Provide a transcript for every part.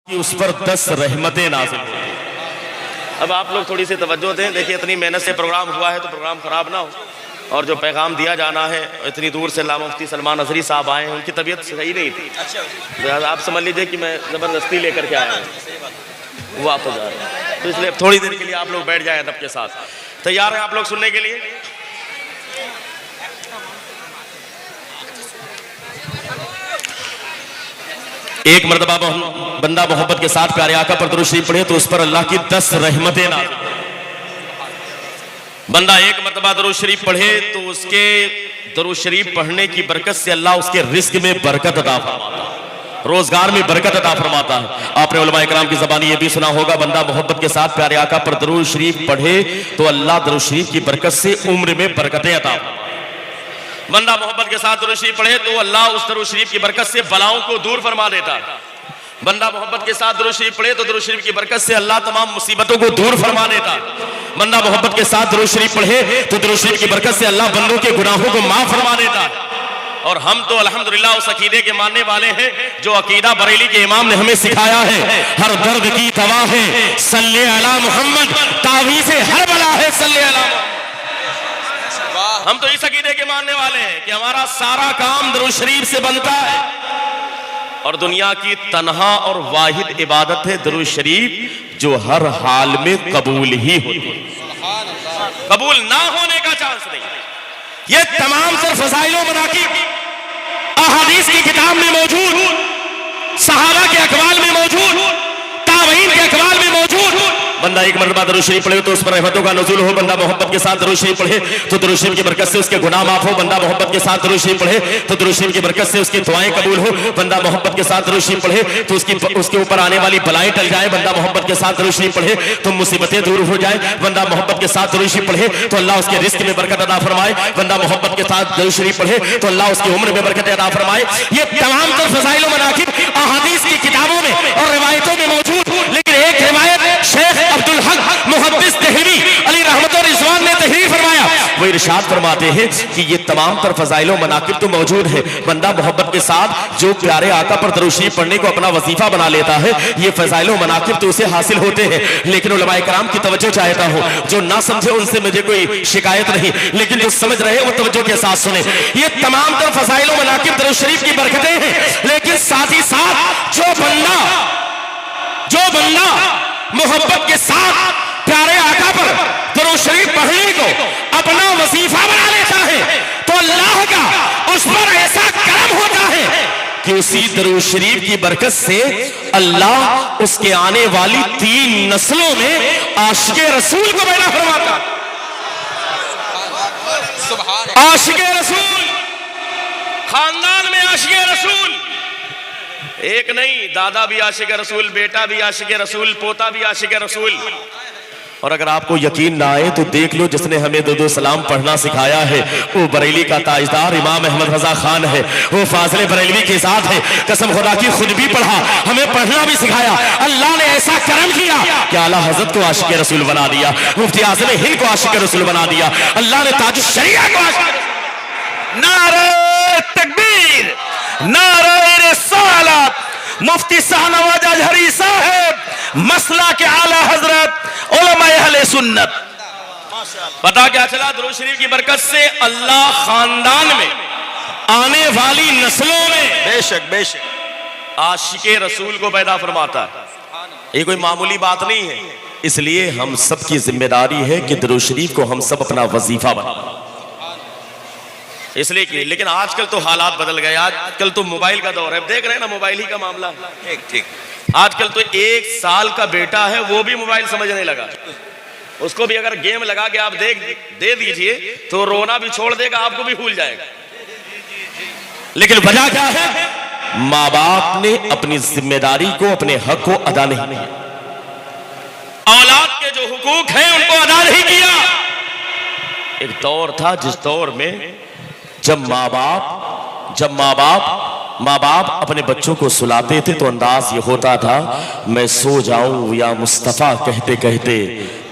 कि उस पर 10 रहमतें नाज़िल होती हैं। अब आप लोग थोड़ी सी तवज्जो दें। देखिए, इतनी मेहनत से प्रोग्राम हुआ है तो प्रोग्राम ख़राब ना हो, और जो पैगाम दिया जाना है, इतनी दूर से अल्लामा मुफ्ती सलमान अज़हरी साहब आए हैं, उनकी तबीयत सही नहीं थी। अच्छा, आप समझ लीजिए कि मैं ज़बरदस्ती लेकर के आया हूँ, वो वापस जा रहे हैं, तो इसलिए थोड़ी देर के लिए आप लोग बैठ जाएं अदब के साथ। तैयार हैं आप लोग सुनने के लिए? एक मर्तबा बंदा मोहब्बत के साथ प्यारे आका पर दुरूद शरीफ पढ़े तो उस पर अल्लाह की 10 रहमतें नाज़िल। बंदा एक मर्तबा दुरूद शरीफ पढ़े तो उसके दुरूद शरीफ पढ़ने की बरकत से अल्लाह उसके रिस्क में बरकत अता फरमाता है, रोजगार में बरकत अता फरमाता है। आपने उलमा इकराम की ज़बानी ये भी सुना होगा, बंदा मोहब्बत के साथ प्यारे आका पर दुरूद शरीफ पढ़े तो अल्लाह दुरूद शरीफ की बरकत से उम्र में बरकतें अता फरमाता है। बंदा मोहब्बत के साथ दुरूद शरीफ पढ़े तो अल्लाह उस दुरूद शरीफ की बरकत से बलाओं को दूर फरमा देता है। बंदा मोहब्बत के साथ दुरूद शरीफ पढ़े तो दुरूद शरीफ की बरकत से अल्लाह तमाम मुसीबतों को दूर फरमा देता है। बंदा मोहब्बत के साथ दुरूद शरीफ पढ़े तो दुरूद शरीफ की बरकत से अल्लाह बंदों के गुनाहों को माफ फरमा देता है। और हम तो अल्हम्दुलिल्लाह उस अकीदे के मानने वाले हैं जो अकीदा बरेली के इमाम ने हमें सिखाया है। हर दर्द की दवा है सल्ले अला मुहम्मद, तावीज़े हर बला है सल्ले अला मुहम्मद। हम तो इस अकीदे के मानने वाले हैं कि हमारा सारा काम दुरूद शरीफ से बनता है, और दुनिया की तन्हा और वाहिद इबादत है दुरूद शरीफ, जो हर हाल में कबूल ही होती है, कबूल ना होने का चांस नहीं। ये तमाम सर फज़ाइल व मनाक़िब अहादीस की किताब में मौजूद, सहाबा के अक़वाल में मौजूद, ताबईन के अक़वाल में मौजूद। बंदा एक मरतबा दुरूद शरीफ पढ़े तो उस पर रहमतों का नुज़ूल हो। बंदा मोहब्बत के साथ दुरूद शरीफ पढ़े तो दुरूद शरीफ की बरकत से उसके गुनाह माफ हो। बंदा मोहब्बत के साथ दुरूद शरीफ पढ़े तो दुरूद शरीफ की बरकत से उसकी दुआएं कबूल हो। बंदा मोहब्बत के साथ दुरूद शरीफ पढ़े तो उसके ऊपर आने वाली बलाएं टल जाए। बंदा मोहब्बत के साथ दुरूद शरीफ पढ़े तो मुसीबतें दूर हो जाए। बंदा मोहब्बत के साथ दुरूद शरीफ पढ़े तो अल्लाह उसके रिस्क में बरकत अता फरमाए। बंदा मोहब्बत के साथ दुरूद शरीफ पढ़े तो अल्लाह उसकी उम्र में बरकत अता फरमाए। ये तमाम तर फज़ाइल व मनाक़िब अहादीस की किताबों में और रिवायतों में मौजूद। लेकिन एक रिवायत शेख अब्दुल हक मुहद्दिस तहरी अली रहमत और रिज़वान ने तहरीर फरमाया, वो इरशाद फरमाते हैं कि ये तमाम तर फज़ाइल व मनाक़िब तो मौजूद है। बंदा मोहब्बत के साथ जो प्यारे आका पर दुरूद शरीफ पढ़ने को अपना वजीफा बना लेता है, ये फज़ाइल व मनाक़िब तो उसे हासिल होते हैं। लेकिन उलमा इकराम की तवज्जो चाहता हूँ, जो ना समझे उनसे मुझे कोई शिकायत नहीं, लेकिन जो समझ रहे वो तवज्जो के साथ सुने। ये तमाम तर फज़ाइल व मनाक़िब दुरूद शरीफ की बरकतें हैं। लेकिन साथ ही साथ जो बंदा मोहब्बत के साथ प्यारे आका पर दुरूद शरीफ पढ़ने को अपना वजीफा बना लेता है तो अल्लाह का उस पर ऐसा करम होता है कि उसी दुरूद शरीफ की बरकत से अल्लाह उसके आने वाली 3 नस्लों में आशिक़े रसूल को पैदा फरमाता। आशिक़े रसूल, खानदान में आशिक़े रसूल, एक नहीं, दादा भी आशिक़े रसूल, बेटा भी आशिक़े रसूल, पोता भी आशिक़े रसूल। और अगर आपको यकीन ना आए तो देख लो, जिसने हमें दो सलाम पढ़ना सिखाया है वो बरेली का ताजदार इमाम अहमद रजा खान है, वो फाजिल बरेलवी के साथ है। कसम खुदा की खुद भी पढ़ा, हमें पढ़ना भी सिखाया। अल्लाह ने ऐसा करम किया कि आला हज़रत को आशिक़े रसूल बना दिया, मुफ्ती आज़म हिंद को आशिक़े रसूल बना दिया, अल्लाह ने ताजुश शरिया को आशिक़े। नारे तकबीर, नारे रिसालत, मुफ्ती शाहनवाज अज़हरी साहब, मसला के आला हजरत उलमाए अहले सुन्नत। पता क्या चला? दुरूद शरीफ की बरकत से अल्लाह खानदान में आने वाली नस्लों में बेशक आशिक़े रसूल को पैदा फरमाता है। ये कोई मामूली बात नहीं है। इसलिए हम सब की जिम्मेदारी है कि दुरूद शरीफ को हम सब अपना वजीफा बनाएं। इसलिए कि लेकिन आजकल तो हालात बदल गए। आजकल तो मोबाइल का दौर है, देख रहे हैं ना, मोबाइल ही का मामला। ठीक आजकल तो 1 साल का बेटा है वो भी मोबाइल समझने लगा। उसको भी अगर गेम लगा के आप दे दीजिए तो रोना भी छोड़ देगा, आपको भी भूल जाएगा। लेकिन वजह क्या है? माँ बाप ने अपनी जिम्मेदारी को, अपने हक को अदा नहीं किया। औलाद के जो हुकूक हैं उनको अदा नहीं किया। एक दौर था जिस दौर में जब माँ बाप अपने बच्चों को सुलाते थे तो अंदाज ये होता था, मैं सो जाऊं या मुस्तफा कहते कहते,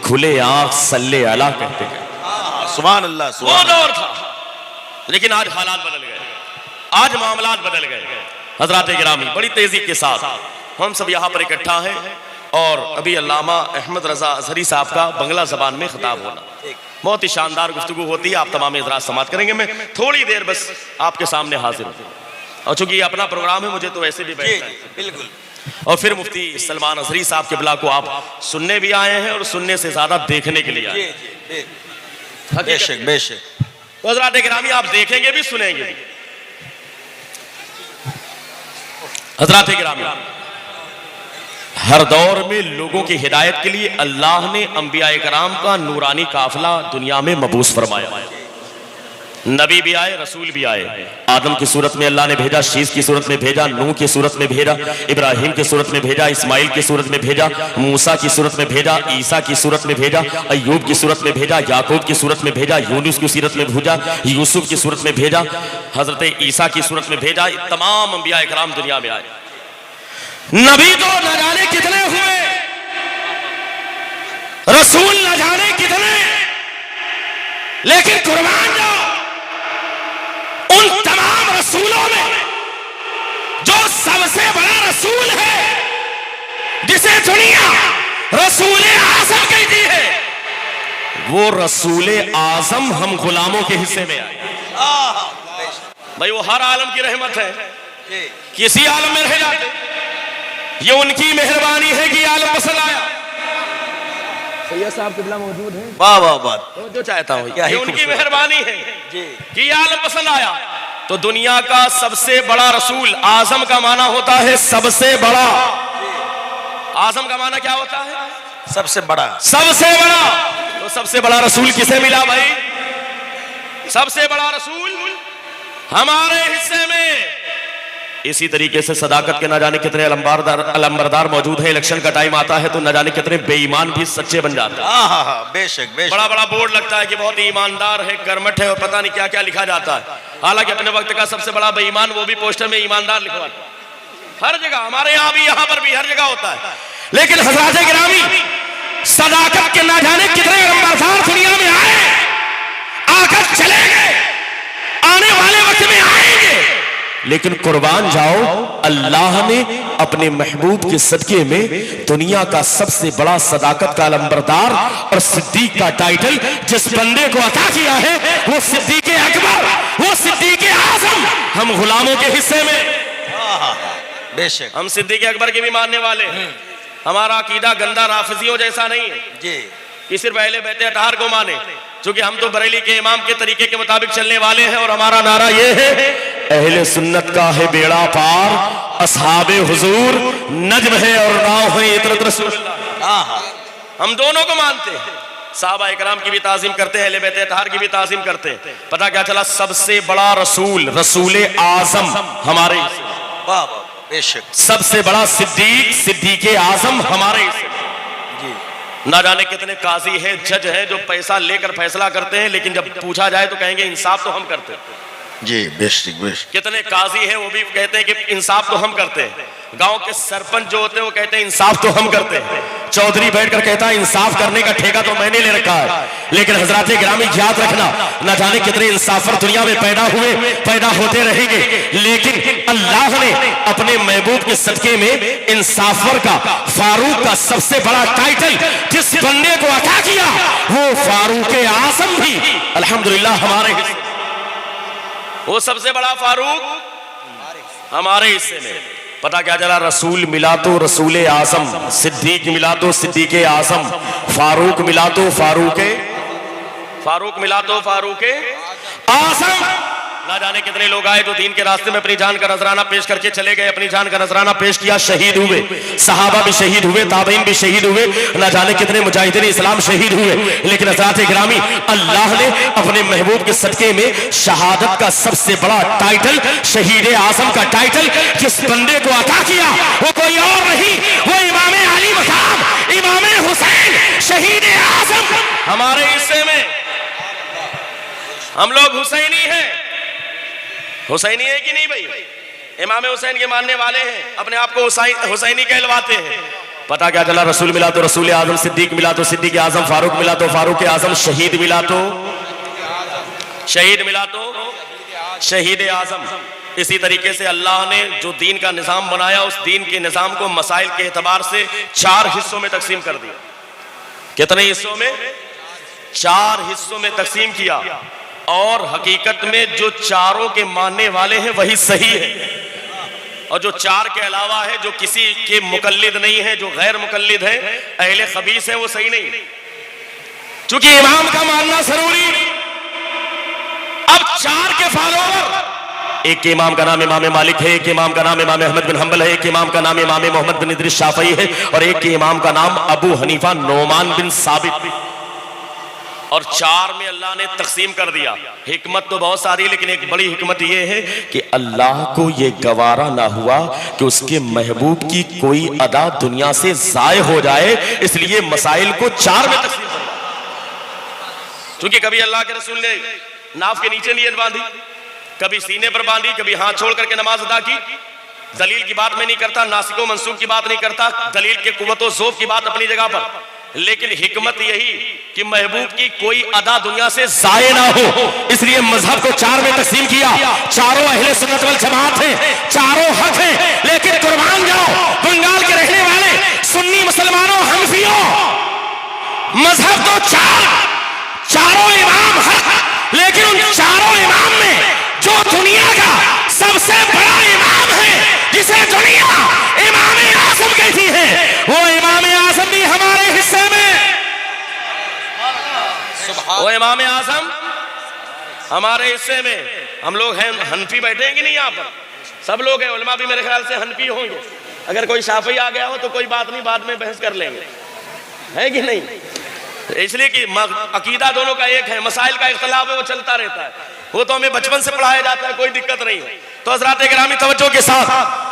खुले आंख सल्ले अला कहते कहते। सुभान अल्लाह, वो दौर था। लेकिन आज हालात बदल गए, आज मामलात बदल गए। हजरात गिरामी, बड़ी तेजी के साथ हम सब यहाँ पर इकट्ठा हैं और अभी अल्लामा अहमद रजा अजहरी साहब का बंगला जबान में खिताब होना, बहुत ही शानदार गुफ्तगू होती है। आप तमाम इजरात समात करेंगे। मैं थोड़ी देर बस आपके सामने हाजिर हूँ और चूंकि ये अपना प्रोग्राम है मुझे तो वैसे भी बैठना है। बिल्कुल। और फिर मुफ्ती सलमान अजहरी साहब के बिला को आप सुनने भी आए हैं और सुनने से ज्यादा देखने के लिए आए हैं। बेशक बेशक। तो हज़रात गिरामी आप देखेंगे भी सुनेंगे भी। हज़रात गिरामी हर दौर में लोगों की हिदायत के लिए अल्लाह ने अंबिया कराम का नूरानी काफिला दुनिया में मबूस फरमाया। नबी भी आए, रसूल भी आए। आदम की सूरत में अल्लाह ने भेजा, शीश की सूरत में भेजा, नूह की सूरत में भेजा, इब्राहिम की सूरत में भेजा, इस्माइल की सूरत में भेजा, मूसा की सूरत में भेजा, ईसा की सूरत में भेजा, अय्यूब की सूरत में भेजा, याकूब की सूरत में भेजा, यूनुस की सूरत में भेजा, यूसुफ की सूरत में भेजा, हजरत ईसा की सूरत में भेजा। तमाम अंबिया कराम दुनिया में आए। नबी तो न जाने कितने हुए, रसूल न जाने कितने, लेकिन कुर्बान जाओ उन तमाम रसूलों में जो सबसे बड़ा रसूल है, जिसे दुनिया रसूल आजम कहती है, वो रसूल आजम हम गुलामों के हिस्से में आए। भाई वो हर आलम की रहमत है, किसी आलम में रह जाते, ये उनकी मेहरबानी है कि आलम पसंद आया। सैयद साहब किबला मौजूद है। वाह वाह वाह। तो जो चाहता हूँ ये उनकी मेहरबानी है कि आलम पसंद आया। तो दुनिया का सबसे बड़ा रसूल, आजम का माना होता है सबसे बड़ा। आजम का माना क्या होता है? सबसे बड़ा। सबसे बड़ा। तो सबसे बड़ा रसूल किसे मिला भाई? सबसे बड़ा रसूल हमारे हिस्से में। इसी तरीके से सदाकत के न जाने कितने अलंबरदार मौजूद है। इलेक्शन का टाइम आता है तो न जाने कितने बेईमान भी सच्चे बन जाते हैं। बेशक बेशक। बड़ा बड़ा बोर्ड लगता है कि बहुत ही ईमानदार है, कर्मठ है और पता नहीं क्या क्या लिखा जाता है। हालांकि अपने वक्त का सबसे बड़ा बेईमान वो भी पोस्टर में ईमानदार लिखवाता है। हर जगह, हमारे यहाँ भी, यहाँ पर भी, हर जगह होता है। लेकिन हज़रात गिरामी सदाकत के न जाने कितने अलंबरदार दुनिया में आए, आकर चले गए, आने वाले वक्त में आएंगे। लेकिन कुर्बान जाओ, अल्लाह ने अपने महबूब के सदके में दुनिया का सबसे बड़ा सदाकत का अलंबरदार और सिद्दीक का टाइटल जिस बंदे को अता किया है, वो सिद्दीक अकबर, वो सिद्दीक आजम हम गुलामों के हिस्से में। बेशक। हम सिद्दीक अकबर के भी मानने वाले हैं। हमारा अकीदा गंदा राफिजियों जैसा नहीं है जी कि सिर्फ अहले बैत अतहार को माने, क्योंकि हम तो बरेली के इमाम के तरीके के मुताबिक चलने वाले हैं। और हमारा नारा ये है, अहले सुन्नत का है बेड़ा पार, असहाबे हुजूर नज्म है और नाव है इतरत रसूलुल्लाह। हम दोनों को मानते हैं, साहबा इकराम की भी ताज़ीम करते हैं, अहले बैत अतहार की भी ताज़ीम करते हैं। पता क्या चला? सबसे बड़ा रसूल रसूल आजम हमारे। वाह वाह। बेशक। सबसे बड़ा सिद्दीक सिद्दीक आजम हमारे जी। ना जाने कितने काजी हैं, जज हैं जो पैसा लेकर फैसला करते हैं, लेकिन जब पूछा जाए तो कहेंगे इंसाफ तो हम करते हैं जी। बेशक बेशक। कितने काजी हैं वो भी कहते हैं कि इंसाफ तो हम करते हैं। गांव के सरपंच जो होते हैं वो कहते हैं इंसाफ तो हम करते हैं। चौधरी बैठकर कहता है इंसाफ करने का ठेका तो मैंने ले रखा है। लेकिन हजरात गिरामी याद रखना, न जाने कितने इंसाफर दुनिया में पैदा हुए, पैदा होते रहेंगे, लेकिन अल्लाह ने अपने महबूब के सदके में इंसाफर का, फारूक का सबसे बड़ा टाइटल जिस बंदे को अता किया, वो फारूक आजम भी अल्हम्दुलिल्लाह हमारे हिस्से। वो सबसे बड़ा फारूक हमारे हिस्से में। पता क्या चला? रसूल मिला तो रसूल आजम, सिद्दीक मिला तो सिद्दीक आजम, फारूक मिला तो फारूक मिला तो फारूक आजम। ना जाने कितने लोग आए जो दीन के रास्ते में अपनी जान का नजराना पेश करके चले गए, अपनी जान का नजराना पेश किया, शहीद हुए। सहाबा भी शहीद हुए, ताबईन भी शहीद हुए, ना जाने कितने मुजाहिदीन इस्लाम शहीद हुए। लेकिन हज़रात गिरामी अल्लाह ने अपने महबूब के सदके में शहादत का सबसे बड़ा टाइटल, शहीद आजम का टाइटल जिस बंदे को अता किया, वो कोई और नहीं, वो इमाम अली मकाम, इमाम हुसैन शहीद आजम हमारे हिस्से में। हम लोग हुसैनी हैं। हुसैनी है कि नहीं भाई? इमाम हुसैन के मानने वाले हैं, अपने आप को हुसैनी कहलवाते हैं। पता क्या चला? रसूल मिला तो रसूल आजम, सिद्दीक मिला तो सिद्दीक आजम, फारूक मिला तो फारूक आजम, शहीद मिला तो शहीद आजम। इसी तरीके से अल्लाह ने जो दीन का निज़ाम बनाया, उस दीन के निज़ाम को मसाइल के एतबार से 4 हिस्सों में तकसीम कर दिया। कितने हिस्सों में? 4 हिस्सों में तकसीम किया। और हकीकत में जो चारों के मानने वाले हैं वही सही है, और जो 4 के अलावा है, जो किसी के मुकल्लिद नहीं है, जो गैर मुकल्लिद है, अहले खबीस है, वो सही नहीं। क्योंकि इमाम का मानना जरूरी। अब 4 के फॉलोवर, एक के इमाम का नाम इमाम मालिक है, एक के इमाम का नाम इमाम अहमद बिन हंबल है, एक के इमाम का नाम इमाम मोहम्मद बिन इदरीस शाफई है, और एक के इमाम का नाम अबू हनीफा नोमान बिन साबित। और 4 में अल्लाह ने तकसीम कर दिया। हिकमत तो बहुत सारी, लेकिन एक बड़ी हिकमत यह है कि अल्लाह को यह गवारा ना हुआ कि उसके महबूब की कोई अदा दुनिया से जाय हो जाए, इसलिए मसाइल को 4 में तकसीम कर दिया। क्योंकि कभी अल्लाह के रसूल ने नाफ के नीचे नीयत बांधी, कभी सीने पर बांधी, कभी हाथ छोड़ करके नमाज अदा की। दलील की बात मैं नहीं करता, नासिको मंसूब की बात नहीं करता, दलील के कुव्वत और ज़ौफ़ की बात अपनी जगह पर, लेकिन हिकमत यही कि महबूब की कोई अदा दुनिया से ज़ाये ना हो, इसलिए मजहब को 4 में तकसीम किया। चारों अहले सुन्नत वल जमात हैं, चारों हक हैं। लेकिन कुर्बान जाओ बंगाल के रहने वाले सुन्नी मुसलमानों, हनफियों, मजहब तो 4, चारों इमाम हक, लेकिन उन चारों इमाम में जो दुनिया का सबसे बड़ा इमाम है, जिसे दुनिया इमाम आज़म कहती है, वो इमाम आज़म भी हमारे हिस्से में, वो इमाम आज़म हमारे हिस्से में। हम लोग हैं हनफी, बैठेंगे नहीं यहाँ पर, सब लोग हैं, उलमा भी मेरे ख्याल से हनफी होंगे। अगर कोई शाफी आ गया हो तो कोई बात नहीं, बाद में बहस कर लेंगे, है कि नहीं? इसलिए कि अकीदा दोनों का एक है, मसाइल का इख्तलाफ है, वो चलता रहता है, वो तो हमें बचपन से पढ़ाया जाता है, कोई दिक्कत नहीं है। तो हज़रात गिरामी तवज्जो के साथ,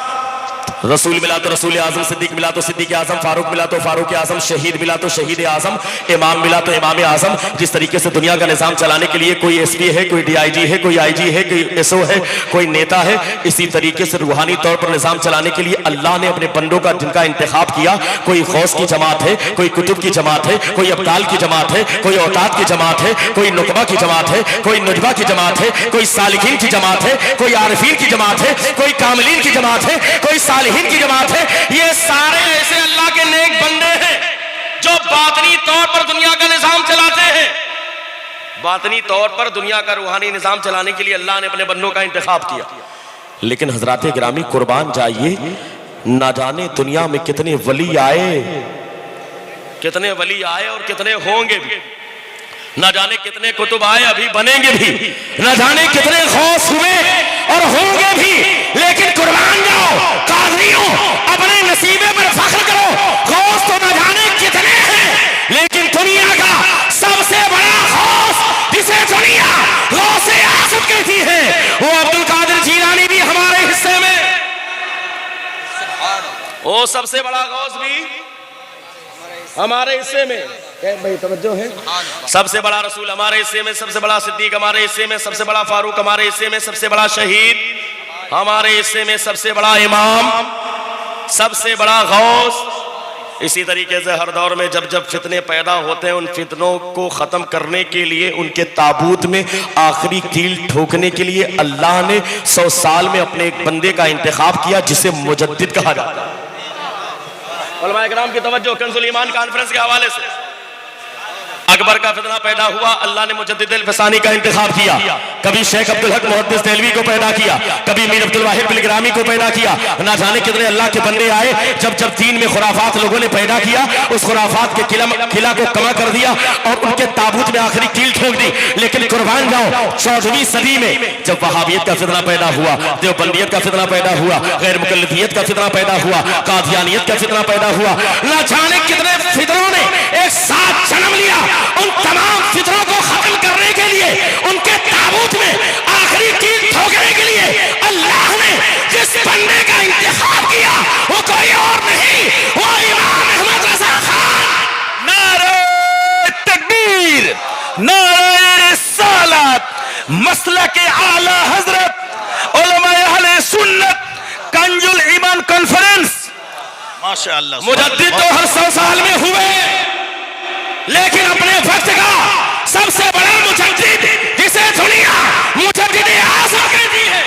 रसूल मिला तो रसूल आज़म, सिद्दीक मिला तो सिद्दीक आज़म, फारूक मिला तो फारूक आज़म, शहीद मिला तो शहीद आज़म, इमाम मिला तो इमाम आज़म। जिस तरीके से दुनिया का निज़ाम चलाने के लिए कोई एसपी है, कोई डीआईजी है, कोई आईजी है, कोई एसओ है, कोई नेता है, इसी तरीके से रूहानी तौर पर निज़ाम चलाने के लिए अल्लाह ने अपने बंदों का जिनका इंतखाब किया, कोई गौस की जमात है, कोई कुतुब की जमात है, कोई अब्दाल की जमात है, कोई औताद की जमात है, कोई नुकबा की जमात है, कोई नुजबा की जमात है, कोई सालिकीन की जमात है, कोई आरिफीन की जमात है, कोई कामिलीन की जमात है, कोई सालिहीन की जमात है। ये सारे ऐसे अल्लाह के नेक बंदे हैं जो बातनी तौर पर दुनिया का निजाम चलाते हैं। बातनी तौर पर दुनिया का रूहानी निजाम चलाने के लिए अल्लाह ने अपने बंदों का इंतखाब किया। लेकिन हजरात गिरामी कुर्बान जाइए, ना जाने दुनिया में कितने वली आए, कितने वली आए और कितने होंगे भी, ना जाने कितने कुतुब आए, अभी बनेंगे भी, ना जाने कितने गौस हुए और होंगे भी। लेकिन कुर्बान जाओ कादरियों, अपने नसीबे पर फख्र करो। गौस तो ना जाने कितने हैं, लेकिन दुनिया का सबसे बड़ा गौस, जिसे दुनिया गौसे आज़म कहती है, वो अब्दुल कादिर जीलानी भी हमारे हिस्से में, वो सबसे बड़ा गौस भी हमारे हिस्से में। भाई तवज्जो है, सबसे बड़ा रसूल हमारे हिस्से में, सबसे बड़ा सिद्दीक हमारे हिस्से में, सबसे बड़ा फारूक हमारे हिस्से में, सबसे बड़ा शहीद हमारे हिस्से में, सबसे बड़ा इमाम, सबसे बड़ा गौस। इसी तरीके से हर दौर में जब जब फितने पैदा होते हैं, उन फितनों को खत्म करने के लिए, उनके ताबूत में आखिरी कील ठोकने के लिए अल्लाह ने 100 साल में अपने एक बंदे का इंतखाब किया, जिसे मुजद्दिद कहा जाता है। उलमा इकराम की तवज्जो, कंजुल ईमान कॉन्फ्रेंस के हवाले से अकबर का फितना पैदा हुआ, अल्लाह ने मुजद्दिद अल-फसानी का इंतखाब किया। कभी शेख अब्दुल हक मुहद्दिस देहलवी को पैदा किया, कभी मीर अब्दुल वाहिद बिलग्रामी को पैदा किया। ना जाने कितने अल्लाह के बंदे आए। जब जब दीन में खुराफात लोगों ने पैदा किया, उस खुराफात के किला को कमा कर दिया और उनके ताबूत में आखिरी कील ठोक दी। लेकिन कुर्बान जाओ, 14वीं सदी में जब वहाबियत का फितना पैदा हुआ, देवबंदियत का फितना पैदा हुआ, गैर मुकल्लदियत का फितना पैदा हुआ, कादियानियत का फितना पैदा हुआ, ना जाने कितने फितरों ने एक साथ जन्म लिया। उन तमाम फितरों को खत्म करने के लिए, उनके ताबूत में आखिरी कील ठोकने के लिए अल्लाह ने जिस बंदे का इंतखाब किया, वो कोई और नहीं, वो इमाम अहमद रज़ा खान। नारे तकबीर, नारे रिसालत, मसलक आला हजरत उलमा अहले सुन्नत कंजुल ईमान कॉन्फ्रेंस। माशाअल्लाह, मुजद्दिद तो हर 100 साल में हुए, लेकिन अपने वक्त का सबसे बड़ा मुजद्दिद, जिसे दुनिया मुजद्दिद आज़म कहती है,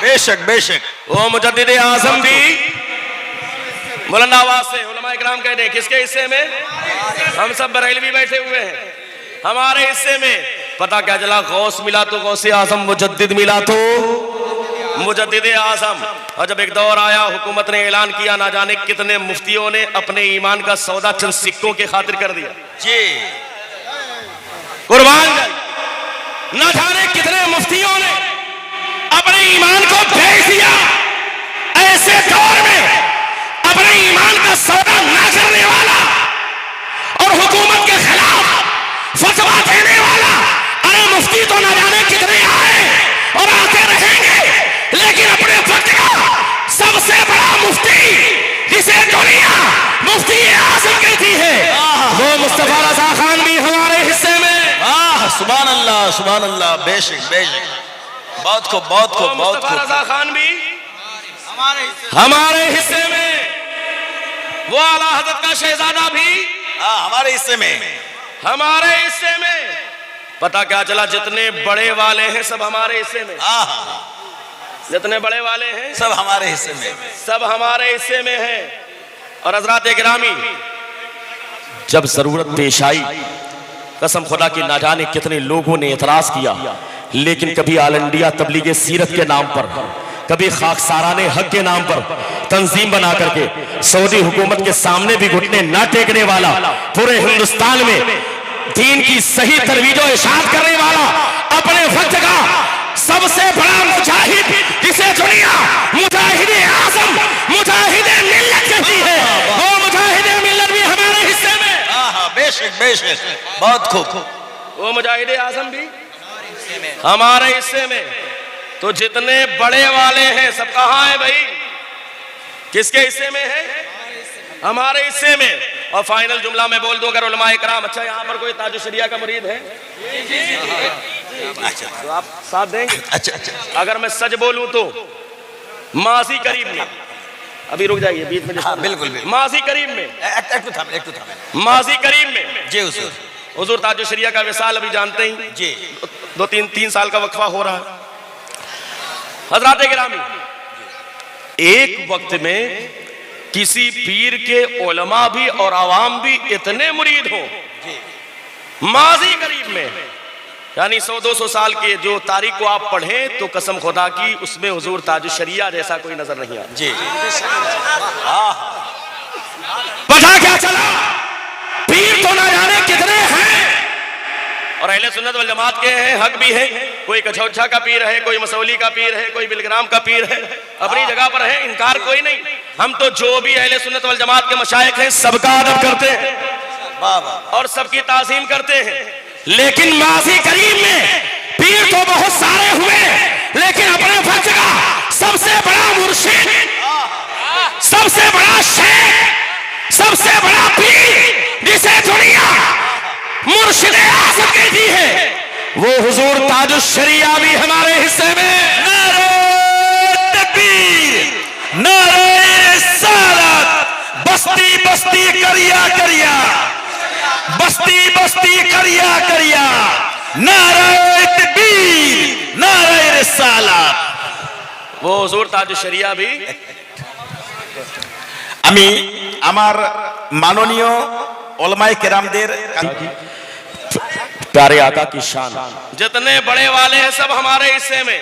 बेशक बेशक। वो मुजद्दिद आजम भी बुलंद आवाज से उलमा इकराम कहते हैं किसके हिस्से में? हम सब बरेलवी बैठे हुए हैं, हमारे हिस्से में। पता क्या चला? गौस मिला तो गौसे आजम, मुजद्दिद मिला तो मुजद्दिद आजम। और जब एक दौर आया, हुकूमत ने ऐलान किया, ना जाने कितने मुफ्तियों ने अपने ईमान का सौदा चंद सिक्कों के खातिर कर दिया। जी कुर्बान जाए, ना जाने कितने मुफ्तियों ने अपने ईमान को बेच दिया। ऐसे दौर में अपने ईमान का सौदा ना करने वाला और हुकूमत के खिलाफ फतवा देने वाला, अरे मुफ्ती तो ना जाने कितने आए और आते रहेंगे, लेकिन अपने वक्त का सबसे बड़ा मुफ्ती जिसे दुनिया मुफ्ती आजम कहती है, वो मुस्तफा रजा खान भी हमारे हिस्से में। सुभान अल्लाह सुभान अल्लाह। बेशक बेशक। बहुत खूब बहुत खूब बहुत मुस्तफा खूब। रजा खान भी हमारे हिस्से में। वो आला हज़रत का शहजादा भी हमारे हिस्से में। हमारे हिस्से में। पता क्या चला? जितने बड़े वाले हैं सब हमारे हिस्से में। जितने बड़े वाले हैं सब हमारे हिस्से में। सब हमारे हिस्से में है। और हजरात गिरामी, जब जरूरत पेश आई, कसम खुदा की ना जाने कितने लोगों ने एतराज किया, लेकिन कभी ऑल इंडिया तबलीग सीरत के नाम पर, कभी खाकसाराने हक के नाम पर तंजीम बना करके सऊदी हुकूमत के सामने भी घुटने न टेकने वाला, पूरे हिंदुस्तान में दीन की सही तरवीजो इशाद करने वाला, अपने वक्त का सबसे बड़ा मुजाहिद जिसे दुनिया मुजाहिद आजम, मुजाहिद मिल्लत कहती है, वो मुजाहिद मिल्लत भी हमारे हिस्से में। बेशक बेशक। बहुत खूब। वो मुजाहिद आजम भी हमारे हिस्से में। तो जितने बड़े वाले हैं सब कहाँ है भाई? किसके हिस्से में है? हमारे हिस्से में। और फाइनल जुमला मैं बोल दूं, अगर उलमाए कराम, अच्छा यहाँ पर कोई ताजुश शरिया का मुरीद है तो आप साथ देंगे? अच्छा अच्छा। अगर मैं सच बोलूं तो माजी करीब में, अभी रुक जाइए बीच में, बिल्कुल बिल्कुल। माजी करीब में, एक तो था माजी करीब में जी हुजूर ताजुश शरिया का विसाल अभी जानते ही जी, 2-3 साल का वक्फा हो रहा है। हजरात गिरामी, एक वक्त में किसी पीर के उलमा भी और आवाम भी इतने मुरीद हो, माजी करीब में, यानी 100-200 साल के जो तारीख को आप पढ़ें तो कसम खुदा की उसमें हुजूर ताजुश शरिया जैसा कोई नजर नहीं आता जी। पता क्या चला? पीर तो ना जाने कितने हैं, और अहले सुन्नत वल जमात के हैं, हक भी है। कोई कछौछा का पीर है, कोई मसौली का पीर है, कोई बिलग्राम का पीर है, अपनी जगह पर है, इनकार कोई नहीं। हम तो जो भी अहले सुन्नत वल जमात के मशाइख हैं सबका अदब करते हैं और सबकी ताज़ीम करते हैं। लेकिन माजी करीम में पीर तो बहुत सारे हुए, लेकिन अपने वक्त का सबसे बड़ा मुर्शिद, सबसे बड़ा शेख, सबसे बड़ा पीर जिसे दुनिया मुर्शिद आज़म कहती है, वो हुजूर ताजुश शरिया भी हमारे हिस्से में। नारे तकबीर, नारे रिसालत, बस्ती बस्ती करिया करिया, बस्ती बस्ती करिया करिया, नारे तकबीर, नारे रिसालत। वो हुजूर ताजुश शरिया भी। আমি আমার মাননীয় ওলামায়ে কেরামদের प्यारे आका की शान, जितने बड़े वाले हैं सब हमारे हिस्से में।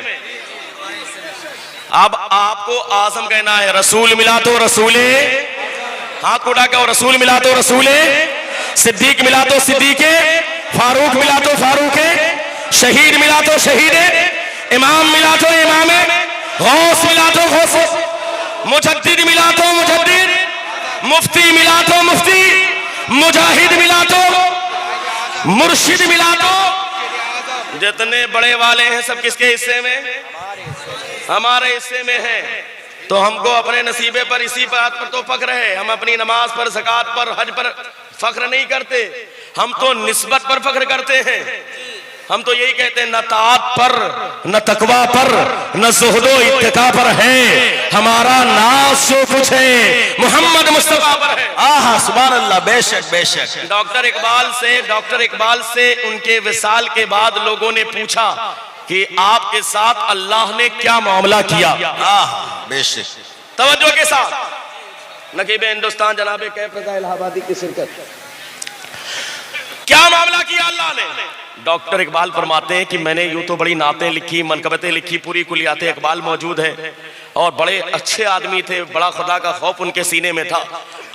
अब आपको आजम कहना है, रसूल मिला तो रसूले, हाथ उठा के, रसूल मिला तो रसूले, सिद्दीक मिला तो सिद्दीके, फारूक मिला तो फारूके, शहीद मिला तो शहीदे, इमाम मिला तो इमामे, गौस मिला तो गौस, मुजद्दिद मिला तो मुजद्दिद, मुफ्ती मिला तो मुफ्ती, मुजाहिद मिला तो मुर्शिद मिला तो। जितने बड़े वाले हैं सब किसके हिस्से में? हमारे हिस्से में है। तो हमको अपने नसीबे पर इसी बात पर तो फख्र है। हम अपनी नमाज पर, ज़कात पर, हज पर फख्र नहीं करते, हम तो निस्बत पर फख्र करते हैं। हम तो यही कहते हैं, न ताअत पर, न तकवा पर, न ज़ुहदो इत्तिका पर है हमारा नाज, जो कुछ है मोहम्मद मुस्तफा पर है। सुभान अल्लाह। बेशक बेशक। डॉक्टर इकबाल से उनके विसाल के बाद लोगों ने पूछा कि आपके साथ अल्लाह ने क्या मामला किया। बेशक तवज्जो के साथ नकीब हिंदुस्तान जनाब कैफ रज़ा इलाहाबादी की शिरकत, क्या मामला किया अल्लाह ने। डॉक्टर इकबाल फरमाते हैं कि मैंने यूं तो बड़ी नातें लिखी, मनकबतें लिखी, पूरी कुलियाते इकबाल मौजूद है और बड़े अच्छे आदमी थे, बड़ा खुदा का खौफ उनके सीने में था।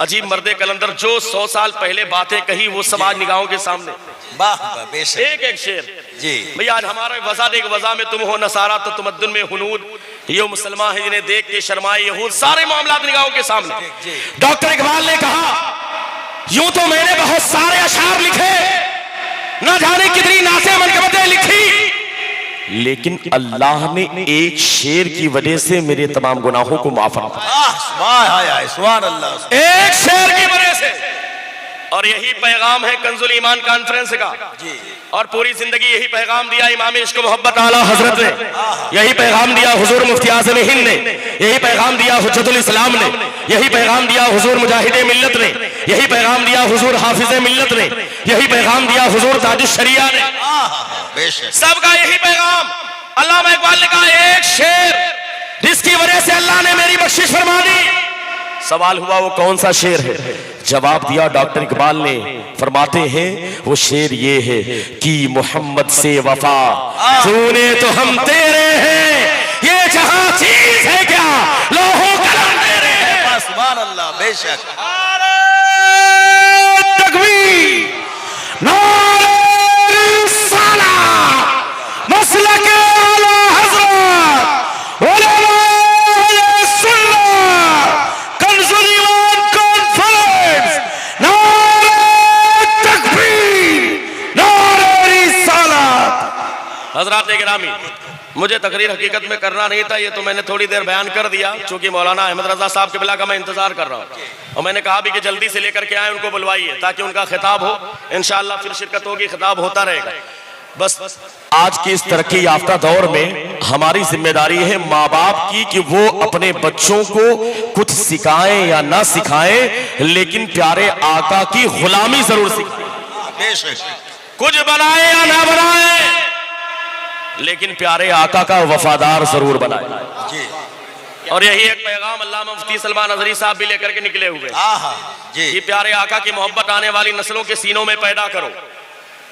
अजीब मर्दे कलंदर, जो 100 साल पहले बातें कही वो सब आज निगाहों के सामने। बेशक एक एक शेर जी भैया, आज हमारे वज़ा देख वज़ा में तुम हो नसारा तो तुमद्दुन में हुनूद, ये मुसलमान है जिन्हें देख के शर्माए यहूद, सारे मामला निगाहों के सामने। डॉक्टर इकबाल ने कहा यूं तो मैंने बहुत सारे अशार लिखे, ना जाने कितनी नाते मनकबतें लिखी, लेकिन अल्लाह ने एक शेर की वजह से मेरे तमाम गुनाहों को माफ फरमाया। सुभान अल्लाह, एक शेर की वजह से। और यही पैगाम है कंजुल ईमान कॉन्फ्रेंस का जी। और पूरी जिंदगी यही पैगाम दिया इमाम इश्क मोहब्बत आला हजरत ने, यही पैगाम दिया हुजूर मुफ्ती आज़म हिंद ने, यही पैगाम दिया हुज्जतुल इस्लाम ने, यही पैगाम दिया हुजूर मुजाहिदे मिल्लत ने, यही पैगाम दिया हुजूर हाफिज़े मिल्लत ने, यही पैगाम दिया हुजूर ताजुश शरिया ने। बेशक सबका यही पैगाम। अल्लामा इकबाल ने कहा एक शेर जिसकी वजह से अल्लाह ने मेरी बख्शिश फरमा दी। सवाल हुआ वो कौन सा शेर है? जवाब दिया डॉक्टर इकबाल ने, फरमाते हैं वो शेर ये है कि मोहम्मद से वफा तूने तो हम तेरे हैं, ये जहां चीज है क्या लोहो कलम तेरे हैं। सुभान अल्लाह, बेशक तकबीर, नारे रिसालत, मसलक आला हज़रत, उलमाए सुन्नत, कंजुल ईमान कॉन्फ्रेंस, नारे तकबीर, नारे रिसालत। हज़रात गिरामी, मुझे तकरीर हकीकत में करना नहीं था, ये तो मैंने थोड़ी देर बयान कर दिया, चूंकि मौलाना अहमद रजा साहब के बिला का मैं इंतजार कर रहा हूँ और मैंने कहा भी कि जल्दी से लेकर के आए, उनको बुलवाइए ताकि उनका खिताब हो, इंशाअल्लाह फिर शिरकत होगी, खिताब होता रहेगा। बस आज के इस तरक्की याफ्ता दौर में हमारी जिम्मेदारी है माँ बाप की कि वो अपने बच्चों को कुछ सिखाएं या ना सिखाएं, लेकिन प्यारे आका की गुलामी जरूर सिखाएं। बेशक कुछ बनाए या ना बनाए, लेकिन प्यारे आका का वफादार जरूर बनाए जी। और यही एक पैगाम अल्लामा मुफ्ती सलमान अजहरी साहब भी लेकर के निकले हुए जी। कि प्यारे आका की मोहब्बत आने वाली नस्लों के सीनों में पैदा करो,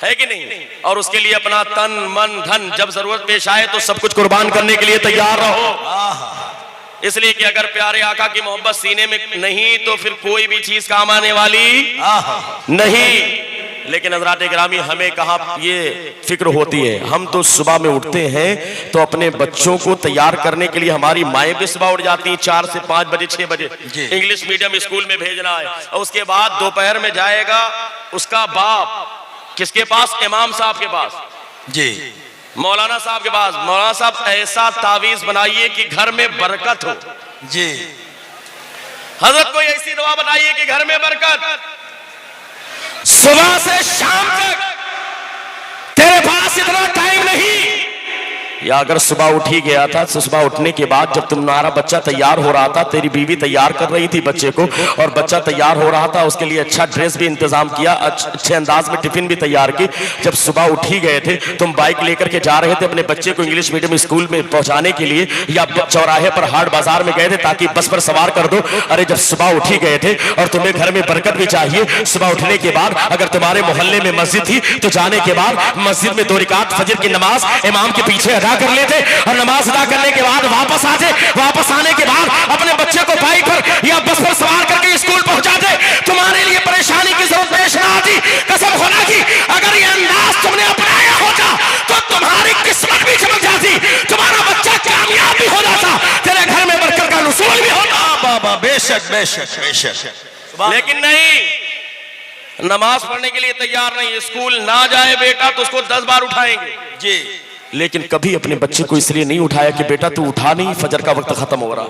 है कि नहीं? और उसके लिए अपना तन मन धन जब जरूरत पेश आए तो सब कुछ कुर्बान करने के लिए तैयार रहो, इसलिए कि अगर प्यारे आका की मोहब्बत सीने में नहीं तो फिर कोई भी चीज काम आने वाली नहीं। लेकिन हज़रात गिरामी, हमें कहाँ ये फिक्र होती है? हम तो सुबह में उठते हैं तो अपने बच्चों को तैयार करने के लिए हमारी माएँ भी सुबह उठ जाती हैं 4 से 5 बजे 6 बजे, इंग्लिश मीडियम स्कूल में भेजना है, और उसके बाद दोपहर में जाएगा उसका बाप किसके पास? इमाम साहब के पास जी, मौलाना साहब के पास। मौलाना साहब ऐसा तावीज बनाइए कि घर में बरकत हो जी। हजरत को ऐसी दुआ बताइए कि घर में बरकत। सुबह से शाम तक तेरे पास इतना टाइम नहीं, या अगर सुबह उठ ही गया था तो सुबह उठने के बाद जब तुम्हारा बच्चा तैयार हो रहा था, तेरी बीवी तैयार कर रही थी बच्चे को और बच्चा तैयार हो रहा था, उसके लिए अच्छा ड्रेस भी इंतजाम किया, अच्छे अंदाज में टिफिन भी तैयार की। जब सुबह उठ ही गए थे, तुम बाइक लेकर के जा रहे थे अपने बच्चे को इंग्लिश मीडियम स्कूल में पहुंचाने के लिए, या चौराहे पर हाट बाजार में गए थे ताकि बस पर सवार कर दो। अरे जब सुबह उठ ही गए थे और तुम्हें घर में बरकत भी चाहिए, सुबह उठने के बाद अगर तुम्हारे मोहल्ले में मस्जिद थी तो जाने के बाद मस्जिद में 2 रकात फजर की नमाज इमाम के पीछे अदा कर लेते और नमाज अदा करने के बाद वापस आते। वापस आने के बाद अपने बच्चे को बाइक पर या बस पर सवार करके स्कूल पहुंचाते। तुम्हारे लिए परेशानी की जरूरत पेश ना आती। कसम खुदा की, अगर ये अंदाज तुमने अपनाया होता तो तुम्हारी किस्मत भी चमक जाती, तुम्हारा बच्चा कामयाब भी हो जाता, तेरे घर में बरकत का नुज़ूल भी होता। बाबा बेशक बेशक बेशक। लेकिन नहीं, नमाज पढ़ने के लिए तैयार नहीं, स्कूल ना जाए बेटा तो उसको 10 बार उठाएंगे जी। लेकिन कभी अपने बच्चे को इसलिए नहीं उठाया कि बेटा तू उठा नहीं, फजर का वक्त खत्म हो रहा।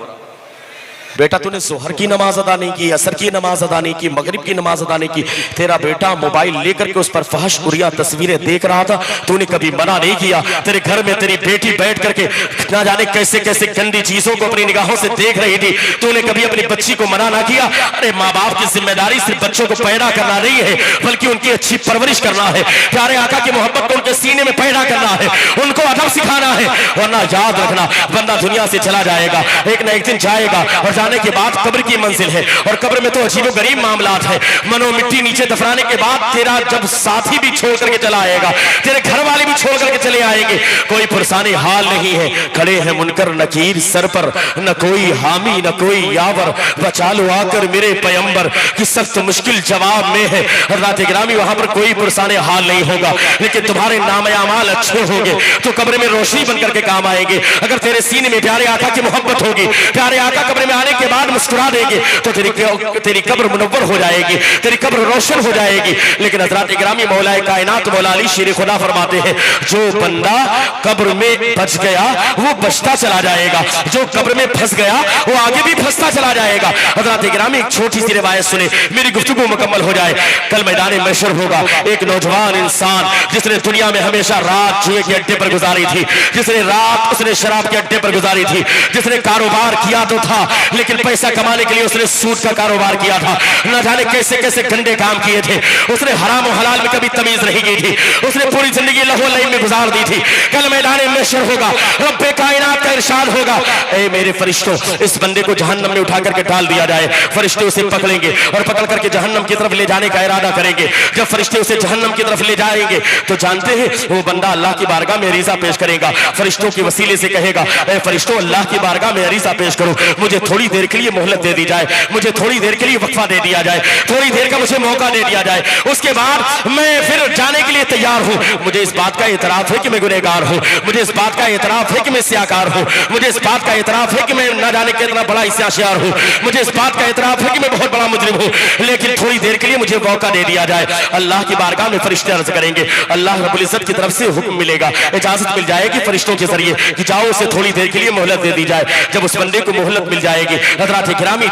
बेटा तूने जोहर की नमाज अदा नहीं की, असर की नमाज अदा नहीं की, मगरिब की नमाज अदा नहीं की। तेरा बेटा मोबाइल लेकर के उस पर फहश उरिया तस्वीरें देख रहा था, तूने कभी मना नहीं किया। तेरे घर में तेरी बेटी बैठ करके ना जाने कैसे कैसे गंदी चीजों को अपनी निगाहों से देख रही थी, तूने कभी अपनी बच्ची को मना ना किया। अरे माँ बाप की जिम्मेदारी सिर्फ बच्चों को पैदा करना नहीं है, बल्कि उनकी अच्छी परवरिश करना है, प्यारे आका की मोहब्बत को उनके सीने में पैदा करना है, उनको अदब सिखाना है। वरना याद रखना, बंदा दुनिया से चला जाएगा, एक ना एक दिन जाएगा, और जाने के बाद कब्र की मंजिल है। और कब्र में तो अजीबो गरीब मामलात है। मनो मिट्टी नीचे दफनाने के बाद तेरा जब साथी भी छोड़ करके चला आएगा, तेरे घर वाले भी छोड़ करके चले आएंगे, कोई पुरसाने हाल नहीं है। खड़े हैं मुनकर नकीर सर पर, न कोई हामी न कोई यावर, बचा लो आकर मेरे पैगंबर की सख्त मुश्किल जवाब में है। और रात गिरामी वहां पर कोई पुरसाने हाल नहीं होगा, लेकिन तुम्हारे नाम अमाल अच्छे होंगे तो कब्र में रोशनी बनकर के काम आएंगे। अगर तेरे सीने में प्यारे आका की मोहब्बत होगी, प्यारे आका कब्र में आने के बाद मुस्कुरा देंगे, तो तेरी कब्र मुनव्वर हो जाएगी, तेरी कब्र रोशन हो जाएगी। लेकिन हज़रात गिरामी मौलाए कायनात मौला अली शेर खुदा फरमाते हैं, जो बंदा कब्र में बच गया वो बचता चला जाएगा, जो कब्र में फंस गया वो आगे भी फंसता चला जाएगा। हज़रात गिरामी एक छोटी सी रिवायत सुने, मेरी गुफ्तगू मुकम्मल हो जाए। कल मैदान महशर होगा, एक नौजवान इंसान जिसने दुनिया में हमेशा रात जुए के अड्डे पर गुजारी थी, जिसने रात उसने शराब के अड्डे पर गुजारी थी, जिसने कारोबार किया तो था लेकिन पैसा कमाने के लिए उसने सूद का कारोबार किया था, न जाने कैसे कैसे गंदे काम किए थे, उसने हराम और हलाल में कभी तमीज नहीं की थी, उसने पूरी जिंदगी लहू लईम में गुजार दी थी। कल मैदान महशर होगा, रब्बे कायनात का इरशाद होगा, ए मेरे फरिश्तों, इस बंदे को जहन्नम में उठा करके डाल दिया जाए। फरिश्ते उसे पकड़ेंगे और पकड़ करके जहन्नम की तरफ ले जाने का इरादा करेंगे। जब फरिश्ते उसे जहन्नम की तरफ ले जाएंगे तो जानते हैं वो बंदा अल्लाह की बारगाह में अरीजा पेश करेगा, फरिश्तों के वसीले से कहेगा, ए फरिश्तों, अल्लाह की बारगाह में अरीजा पेश करो, मुझे थोड़ी देर के लिए मोहलत दे दी जाए, मुझे थोड़ी देर के लिए वक्फा दे दिया जाए, थोड़ी देर का मुझे मौका दे दिया जाए, उसके बाद मैं फिर जाने के लिए तैयार हूं। मुझे इस बात का एतराफ है कि मैं गुनहगार हूं, मुझे इस बात का एतराफ है कि मैं सियाकार हूं, मुझे इस बात का एतराफ है कि मैं न जाने कितना बड़ा इस्याशियार हूं, मुझे इस बात का एतराफ है कि मैं बहुत बड़ा मुजरिम हूं, लेकिन थोड़ी देर के लिए मुझे मौका दे दिया जाए। अल्लाह की बारगाह में फरिश्ते अर्ज करेंगे, अल्लाह रब्बुल इज्जत की तरफ से हुक्म मिलेगा, इजाजत मिल जाएगी फरिश्तों के जरिए कि जाओ उसे थोड़ी देर के लिए मोहलत दे दी जाए। जब उस बंदे को मोहलत मिल जाएगी, हज़रात गिरामी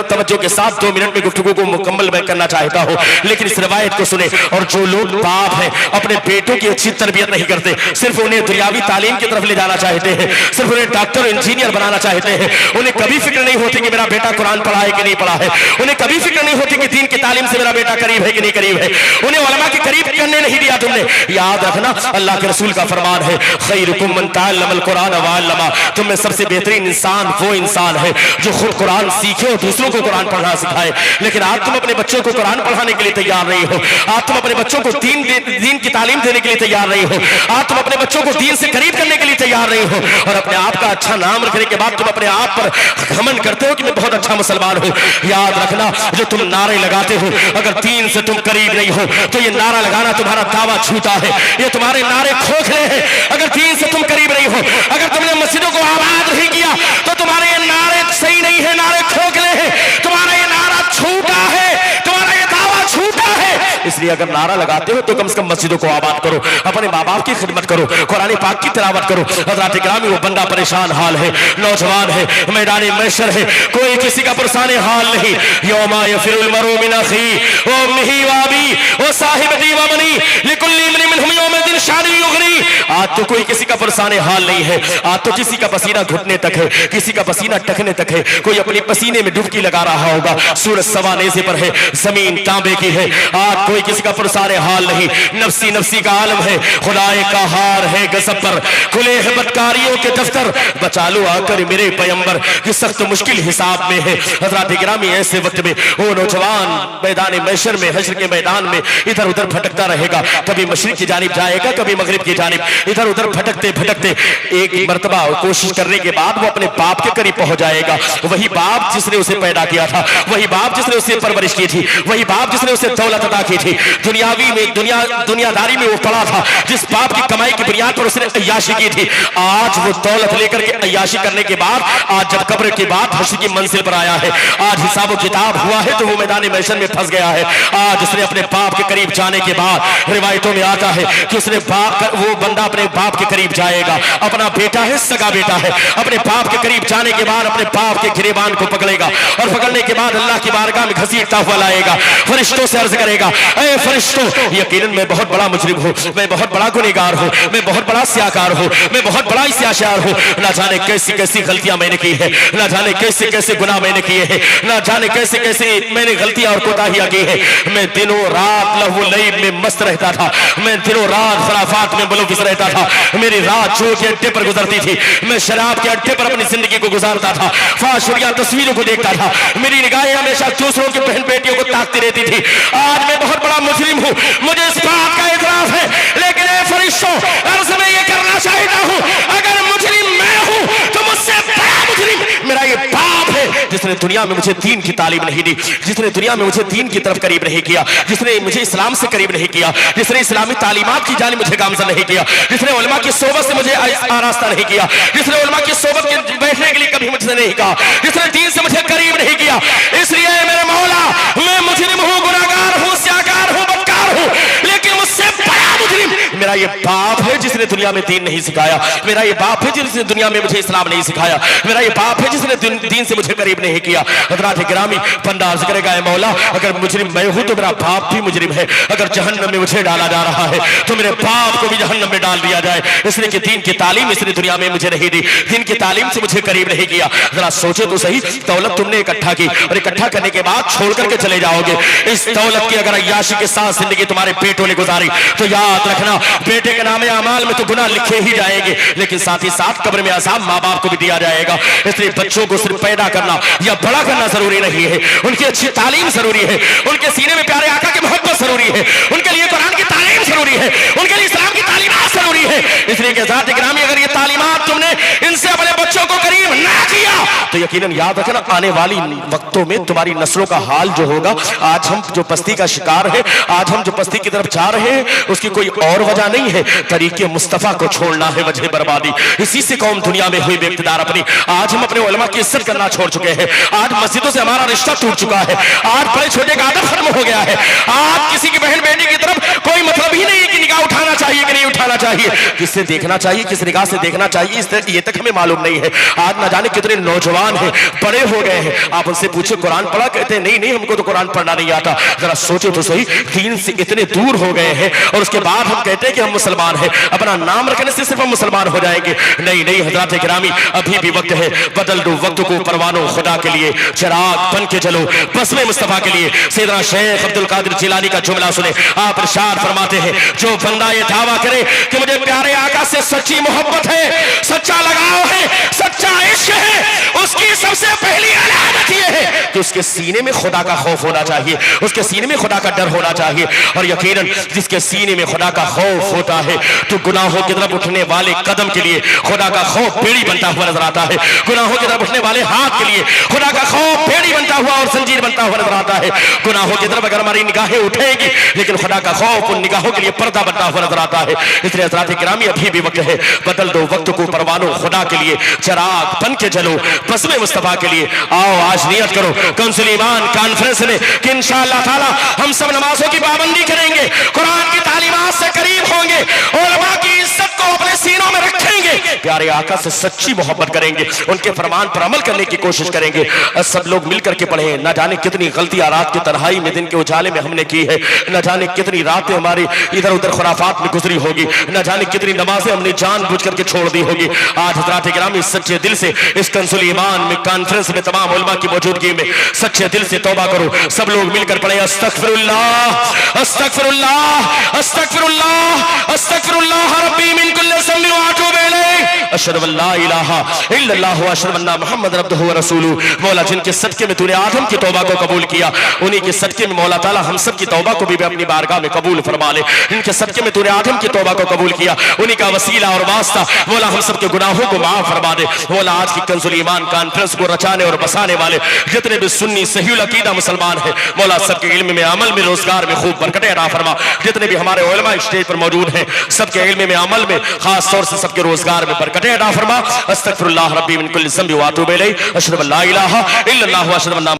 तवज्जो के साथ 2 मिनट में गुफ्तगू को मुकम्मल मैं करना चाहता हूं, लेकिन इस रिवायत को सुने। और जो लोग बाप हैं अपने बेटों की अच्छी तरबियत नहीं करते, सिर्फ उन्हें दुनियावी तालीम की तरफ ले जाना चाहते हैं, सिर्फ उन्हें डॉक्टर इंजीनियर बनाना चाहते हैं, उन्हें कभी फिक्र नहीं होती कि मेरा बेटा कुरान पढ़ा है कि नहीं पढ़ा है, उन्हें कभी फिक्र नहीं होती कि दीन की तालीम से मेरा बेटा करीब है कि नहीं करीब है, उन्हें उलमा के करीब करने नहीं दिया तुमने। याद रखना, अल्लाह के रसूल का फरमान है, खैरुकुम मन तअल्लमल कुरान व अल्लमा, तुम में सबसे बेहतरीन इंसान वो इंसान है जो खुद कुरान सीखे और दूसरों को कुरान पढ़ना सिखाए। लेकिन आज तुम अपने बच्चों को कुरान पढ़ाने के लिए तैयार नहीं हो, आज तुम अपने बच्चों को दीन की तालीम देने के लिए तैयार नहीं हो, आज तुम अपने बच्चों को दीन से करीब करने के लिए तैयार नहीं हो, और अपने आप का अच्छा नाम रखने के बाद तुम अपने आप पर घमंड करते हो कि मैं बहुत अच्छा मुसलमान हूं। याद रखना, जो तुम नारे लगाते हो, अगर दीन से तुम करीब नहीं हो तो ये नारा लगाना तुम्हारा दावा झूठा है, ये तुम्हारे नारे खोखले हैं। अगर दीन से तुम करीब नहीं हो, अगर तुमने मस्जिदों को आबाद नहीं किया तो तुम्हारे ये नारे सही नहीं है, नारे खोखले हैं, तुम्हारा ये नारा झूठा है, तुम्हारा ये दावा झूठा है। इसलिए अगर नारा लगाते हो तो कम से कम मस्जिदों को आबाद करो, अपने माँ बाप की खिदमत करो, कुरान पाक की तिलावत करो। हज़रात गिरामी, वो बंदा परेशान हाल है, नौजवान है, मैदान महशर है, कोई किसी का पुरसाने हाल नहीं। यौमा यफिरुल मरउ मिन अखी व उम्मिही व अबी व साहिबती व बनी लिकुल्ली इम्रिइन मिनहुम यौमइदिन शानी युगनी। आज तो कोई किसी का पुरसाने हाल नहीं है, आज तो किसी का पसीना घुटने तक है, किसी का पसीना टखने तक है, कोई अपने पसीने में डुबकी लगा रहा होगा, सूरज सवा नेज़े पर है, जमीन तांबे की है। आज कोई किसी का पुरसाने हाल नहीं, नफसी नफसी का आलम है, खुदाए का हार है गज़ब पर, खुले हैं बदकारियों के दफ्तर, बचा लो आकर मेरे पैगंबर की सख्त मुश्किल हिसाब में है। हज़रात गिरामी, ऐसे वक्त में वो नौजवान मैदान महशर में, हश्र के मैदान में इधर उधर भटकता रहेगा, कभी मशरिक की जानिब जाएगा, कभी मगरिब की जानिब, इधर उधर भटकते भटकते एक मर्तबा कोशिश करने के बाद वो अपने बाप के करीब पहुंच जाएगा। वही बाप जिसने उसे पैदा किया था, वही बाप जिसने उसे परवरिश की थी, वही बाप जिसने उसे दौलत अता की थी, दुनियावी में दुनियादारी में वो पड़ा था, जिस बाप की कमाई की बुनियाद पर उसने अय्याशी की थी, आज वो दौलत लेकर के अय्याशी करने के बाद आज जब कब्र की बात हश्र की मंजिल पर आया है, आज हिसाब किताब हुआ है तो वो मैदान महशर में फंस गया है। आज उसने अपने बाप के करीब जाने के बाद रिवायतों में आता है कि उसने वो बंदा अपने बाप के करीब जाएगा, अपना बेटा है, सगा बेटा है, अपने बाप के करीब जाने के बाद अपने बाप के गिरेबान को पकड़ेगा और पकड़ने के बाद अल्लाह की बारगाह में घसीटता हुआ लाएगा, फरिश्तों से अर्ज करेगा, ऐ फरिश्तों, यकीनन मैं बहुत बड़ा मुजरिम हूँ, मैं बहुत बड़ा गुनहगार हूँ, मैं बहुत बड़ा स्याकार हूँ, मैं बहुत बड़ा स्याशार हूँ। ना जाने कैसी कैसी गलतियां मैंने की है, ना जाने कैसे कैसे गुनाह मैंने किए हैं, ना जाने कैसे कैसे मैंने गलतियां और कोताहियां की है। मैं दिनों रात लहू लईब में मस्त रहता था, मैं दिनों रात खराफात में मुलविस रहता था, मेरी रात जो के अड्डे पर गुजरती थी, मैं शराब के अड्डे पर अपनी जिंदगी को गुजारता था, फाशुरिया तस्वीरों को देखता था, मेरी निगाहें हमेशा दूसरों की बहन बेटियों को ताकती रहती थी। आज मैं बहुत बड़ा मुजरिम हूँ, मुझे इस बात का इतराफ है, लेकिन ए फरिश्तों, अर्ज़ में ये करना चाहता हूँ, अगर मुजरिम मैं हूँ तो मुझसे बड़ा मुजरिम मेरा ये बाप है, जिसने दुनिया में मुझे दीन की तालीम नहीं दी, जिसने दुनिया में मुझे दीन की तरफ करीब नहीं किया, जिसने मुझे इस्लाम से करीब नहीं किया, जिसने इस्लामी तालीमात की जानिब मुझे गामज़न नहीं किया, जिसने उलमा की सोबत से मुझे आरास्ता नहीं किया, जिसने उलमा की सोबत के बैठने के लिए कभी मुझसे नहीं कहा, जिसने दीन से मुझे करीब नहीं किया। इसलिए मेरे मौला, मैं मुजरिम हूँ, गुनाहगार हूँ, स्याकार हूँ, बदकार हूँ, लेकिन मुझसे बड़ा मुजरिम मेरा ये बाप है जिसने दुनिया में दीन नहीं सिखाया, मेरा ये बाप है जिसने दुनिया में मुझे इस्लाम नहीं सिखाया, मेरा ये बाप है जिसने दीन से मुझे करीब नहीं किया। हज़रात गिरामी, बंदा अर्ज़ करेगा, ऐ मौला, अगर मुजरिम मैं हूं तो मेरा बाप भी मुजरिम है, अगर जहन्नम में मुझे डाला जा रहा है तो मेरे बाप को भी जहन्नम में डाल दिया जाए, इसलिए कि दीन की तालीम इसने दुनिया में मुझे नहीं दी, दीन की तालीम से मुझे करीब नहीं किया। जरा सोचो तो सही, दौलत तुमने इकट्ठा की और इकट्ठा करने के बाद छोड़ करके चले जाओगे, इस दौलत की अगर अय्याशी के साथ जिंदगी तुम्हारे बेटों ने गुजारी तो याद रखना, बेटे के नामे अमाल में तो गुनाह लिखे ही जाएंगे, लेकिन साथ ही साथ कब्र में अज़ाब माँ बाप को भी दिया जाएगा। इसलिए बच्चों को सिर्फ पैदा करना या बड़ा करना जरूरी नहीं है, उनकी अच्छी तालीम जरूरी है, उनके सीने में प्यारे आका की मोहब्बत जरूरी है, उनके लिए कुरान की तालीम जरूरी है, उनके लिए इस्लाम की तालीमात जरूरी है। इसलिए कि ज़ात गिरामी, अगर ये तालीमात तुमने इनसे अपने बच्चों को करीब ना किया तो यकीनन याद रखना, आने वाली वक्तों में तुम्हारी नस्लों का हाल जो होगा, आज हम जो पस्ती का शिकार है, आज हम जो पस्ती की तरफ जा रहे हैं, उसकी कोई और वजह नहीं है, तरीके मुस्तफा को छोड़ना है वजह बर्बादी। इसी से कौम दुनिया में हुई बेइख्तियार अपनी। आज हम अपने उलमा की इज्जत करना छोड़ चुके हैं, आज मस्जिदों से हमारा रिश्ता टूट चुका है, आज बड़े छोटे का अदब खत्म हो गया है, आज किसी की बहन बेटी की तरफ कोई मतलब ही नहीं है कि निगाह उठाना चाहिए कि नहीं उठाना चाहिए, किससे देखना चाहिए, किस निगाह से देखना चाहिए, ये तक हमें मालूम नहीं है। आज ना जाने कितने नौजवान हैं, बड़े हो गए हैं, आप उनसे पूछे कुरान पढ़ा, कहते हैं नहीं नहीं हमको तो कुरान पढ़ना नहीं आता। जरा सोचो तो सही, दीन से इतने दूर हो गए हैं और उसके बाद हम कहते हैं कि हम मुसलमान हैं, अपना नाम रखने से सिर्फ हम मुसलमान हो जाएंगे। नहीं नहीं हज़रात गिरामी, अभी भी वक्त है, बदल दो वक्त को परवानो खुदा के लिए, चिराग बन के चलो बस्मे मुस्तफा के लिए। सैयदना शेख अब्दुल कादिर जिलानी का जुमला सुने, आप इरशाद फरमाते हैं, जो बंदा ये दावा करे कि मुझे प्यारे आका से सच्ची मोहब्बत है, सच्चा लगाव है, सच्चा इश्क है, उसकी सबसे पहली अलामत ये है कि उसके सीने में खुदा का खौफ होना चाहिए, उसके सीने में खुदा का डर होना चाहिए। और यकीनन जिसके सीने में खुदा का खौफ होता है तो गुनाहों की तरफ उठने वाले कदम के लिए खुदा का खौफ बेड़ी बनता हुआ नजर आता है, गुनाहों की तरफ उठने वाले हाथ के लिए खुदा का खौफ बेड़ी बनता हुआ और जंजीर बनता हुआ नजर आता है। गुनाहों की तरफ अगर हमारी निगाहें उठेगी, लेकिन खुदा का खौफ उन निगाहों के लिए पर्दा बनता हुआ नजर आता है। इसलिए हज़रात गिरामी, अभी भी वक्त है, बदल दो वक्त को परवानो खुदा के लिए, चिराग बन के चलो बस्मे मुस्तफा के लिए। आओ आज नियत करो कौंसिल ईमान कॉन्फ्रेंस में कि इंशाअल्लाह ताला हम सब नमाजों की पाबंदी करेंगे, कुरान की तालीमात से करीब होंगे, उलमा की इज्जत को अपने सीनों में रखेंगे, प्यारे आका से सच्ची मोहब्बत करेंगे, उनके फरमान पर अमल करने की कोशिश करेंगे। सब लोग मिलकर के पढ़े, न जाने कितनी गलतियां रात की तन्हाई में, दिन के उजाले में हमने की है, न जाने कितनी रातें हमारी इधर उधर खुराफात में गुजरी होगी, न जाने कितनी नमाजें हमने जानबूझ करके छोड़ दी होगी। आज हज़रात गिरामी सच्चे दिल से इस कंसुल ईमान में कॉन्फ्रेंस में तमाम उलमा की मौजूदगी में सच्चे दिल से तौबा करो, सब लोग मिलकर पढ़े, अस्तगफिरुल्लाह अस्तगफिरुल्लाह अस्तगफिरुल्लाह अस्तगफिरुल्लाह रब्बी मिन कुल्लि ज़ंबिन व अतूबु इलैह। अशहदु अल्ला इलाहा इल्लल्लाह व अशहदु अन्ना मुहम्मदन अब्दुहु व रसूलुहु। मौला जिनके सदके में तूने आदम की तौबा को कबूल किया, उन्हीं के सदके में मौला ताला हम सब की तौबा को भी अपनी बारगाह में कबूल फरमा ले। इनके सदके में तूने आदम की तौबा को कबूल किया, उन्हीं का वसीला और वास्ता मौला हम सब के गुनाहों को माफ फरमा दे। मौला आज की कंजुल ईमान कॉन्फ्रेंस को रचाने और बसाने वाले जितने भी सुन्नी सहीउल अकीदा मुसलमान हैं, मौला सबके इल्म में, अमल में, रोजगार में खूब बरकतें अता फरमा। जितने भी हमारे उलमा स्टेज पर मौजूद हैं, सबके इल्म में, अमल में, खास तौर से सबके रोजगार में बरकतें अता फरमा। अस्तगफिरुल्लाह रब्बी मिन कुल्लि ज़ंबि व अतूबु इलैहि। अशहदु अल्ला इलाहा इल्लल्लाह व अशहदु अन्ना